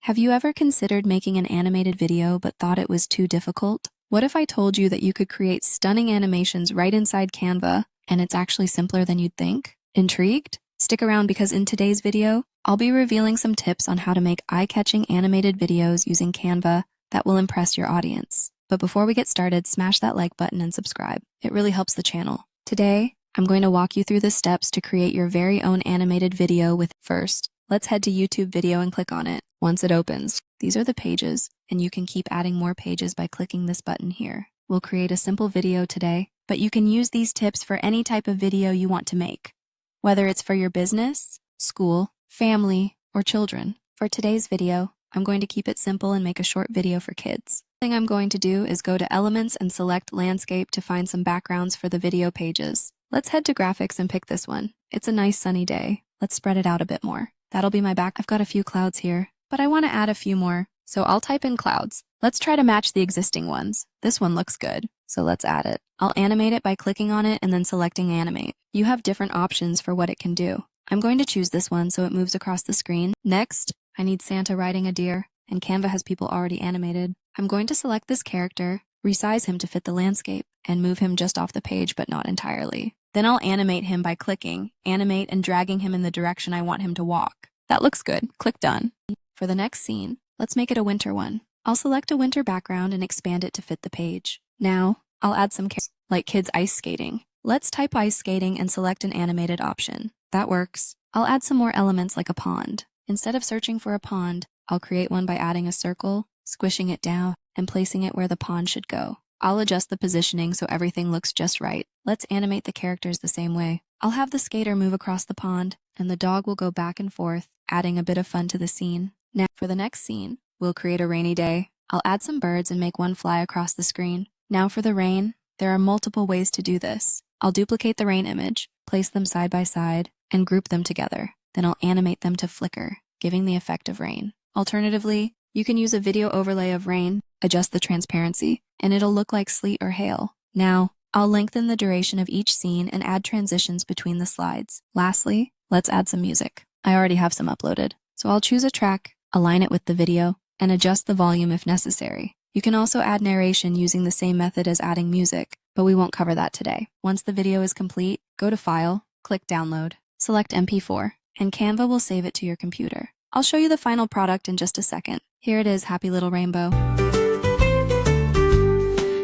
Have you ever considered making an animated video but thought it was too difficult? What if I told you that you could create stunning animations right inside Canva and it's actually simpler than you'd think? Intrigued? Stick around because in today's video, I'll be revealing some tips on how to make eye-catching animated videos using Canva that will impress your audience. But before we get started, smash that like button and subscribe. It really helps the channel. Today, I'm going to walk you through the steps to create your very own animated video with first. Let's head to YouTube video and click on it. Once it opens, these are the pages, and you can keep adding more pages by clicking this button here. We'll create a simple video today, but you can use these tips for any type of video you want to make, whether it's for your business, school, family, or children. For today's video, I'm going to keep it simple and make a short video for kids. The thing I'm going to do is go to Elements and select Landscape to find some backgrounds for the video pages. Let's head to Graphics and pick this one. It's a nice sunny day. Let's spread it out a bit more. That'll be my back. I've got a few clouds here, but I want to add a few more, so I'll type in clouds. Let's try to match the existing ones. This one looks good, so let's add it. I'll animate it by clicking on it and then selecting Animate. You have different options for what it can do. I'm going to choose this one so it moves across the screen. Next, I need Santa riding a deer, and Canva has people already animated. I'm going to select this character, resize him to fit the landscape, and move him just off the page but not entirely. Then I'll animate him by clicking, animate, and dragging him in the direction I want him to walk. That looks good. Click Done. For the next scene, let's make it a winter one. I'll select a winter background and expand it to fit the page. Now, I'll add some characters like kids ice skating. Let's type ice skating and select an animated option. That works. I'll add some more elements like a pond. Instead of searching for a pond, I'll create one by adding a circle, squishing it down, and placing it where the pond should go. I'll adjust the positioning so everything looks just right. Let's animate the characters the same way. I'll have the skater move across the pond, and the dog will go back and forth, adding a bit of fun to the scene. Now, for the next scene, we'll create a rainy day. I'll add some birds and make one fly across the screen. Now for the rain, there are multiple ways to do this. I'll duplicate the rain image, place them side by side, and group them together. Then I'll animate them to flicker, giving the effect of rain. Alternatively, you can use a video overlay of rain, adjust the transparency, and it'll look like sleet or hail. Now, I'll lengthen the duration of each scene and add transitions between the slides. Lastly, let's add some music. I already have some uploaded, so I'll choose a track, align it with the video, and adjust the volume if necessary. You can also add narration using the same method as adding music, but we won't cover that today. Once the video is complete, go to File, click Download, select MP4, and Canva will save it to your computer. I'll show you the final product in just a second. Here it is, happy little rainbow.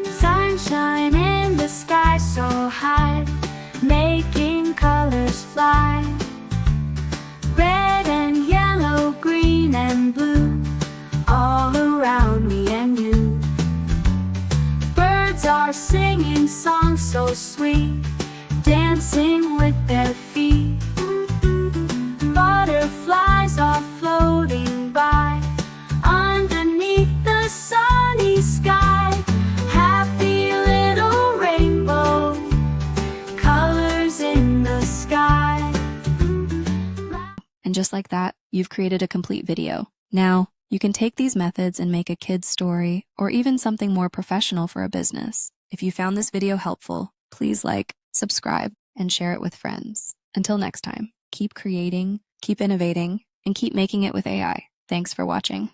Sunshine in the sky so high, making colors fly. Red and yellow, green and blue, all around me and you. Birds are singing songs so sweet, dancing with their feet. Butterflies are floating by underneath the sunny sky. Happy little rainbow, colors in the sky. And just like that, you've created a complete video. Now, you can take these methods and make a kid's story or even something more professional for a business. If you found this video helpful, please like, subscribe, and share it with friends. Until next time, keep creating, keep innovating, and keep making it with AI. Thanks for watching.